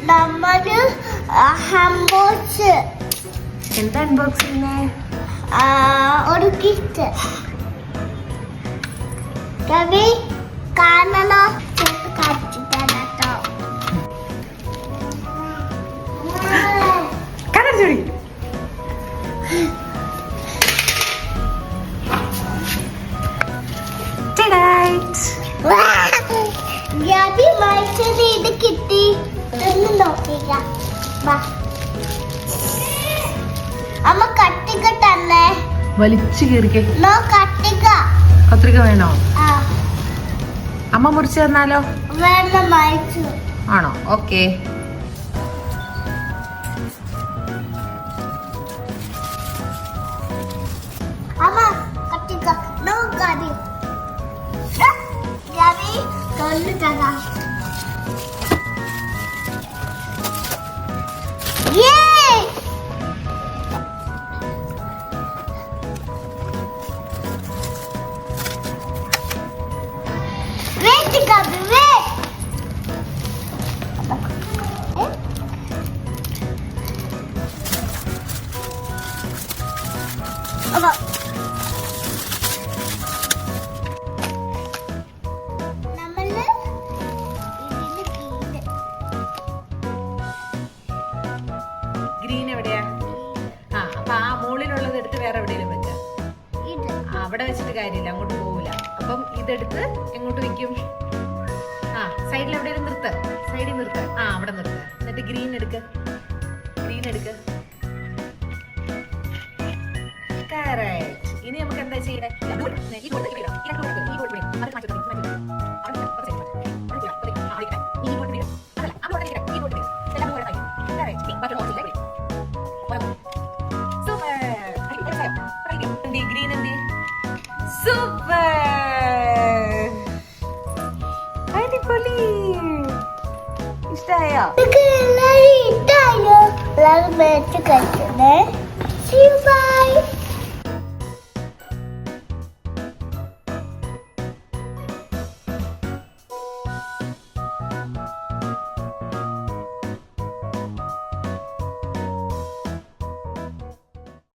നമ്മള് ഹംബോക്സ് എന്താ അൺബോക്സ് ചെയ്യുന്നേ? ഒരു കിറ്റ് കവി കാണണോ? കാണിച്ചിട്ടോ കണ്ണടി ഗാബി വായിച്ചത് ഇത് കിട്ടി ഒന്ന് നോക്കിക്ക. അമ്മ കട്ടിക്ക തന്നെ വലിച്ചു കീറിക്കേ. നോ കട്ടിക്ക. കത്രിക വേണോ? ആ അമ്മ മുറിച്ച് തന്നാലോ? വേണ്ട വായിച്ചു. ആണോ? ഓക്കെ. അമ്മ കട്ടിക്ക. No Gabi. ഗാബി കൊല്ലു തരാ. Wait, Gabi, wait. Apa? Namanya ini green എവിടെയാ? അപ്പൊ ആ മുകളിലുള്ളത് എടുത്ത് വേറെ എവിടെയെങ്കിലും വെച്ചാ അവിടെ വെച്ചിട്ട് കാര്യമില്ല, അങ്ങോട്ട് പോവില്ല. അപ്പം ഇതെടുത്ത് എങ്ങോട്ട് വെക്കും? സൈഡിൽ എവിടെയെങ്കിലും നിർത്ത്, സൈഡിൽ നിർത്ത്. അവിടെ നിർത്ത്. എന്നിട്ട് ഗ്രീൻ എടുക്ക്. കറക്റ്റ്. ഇനി നമുക്ക് എന്താ ചെയ്യണേ? ഗ്രീൻ എന്ത്? സൂപ്പർ, അടിപൊളി. ഇഷ്ടായോ? എല്ലാരും ഇട്ടായോ? എല്ലാരും മേടിച്ച് കഴിക്കണേ.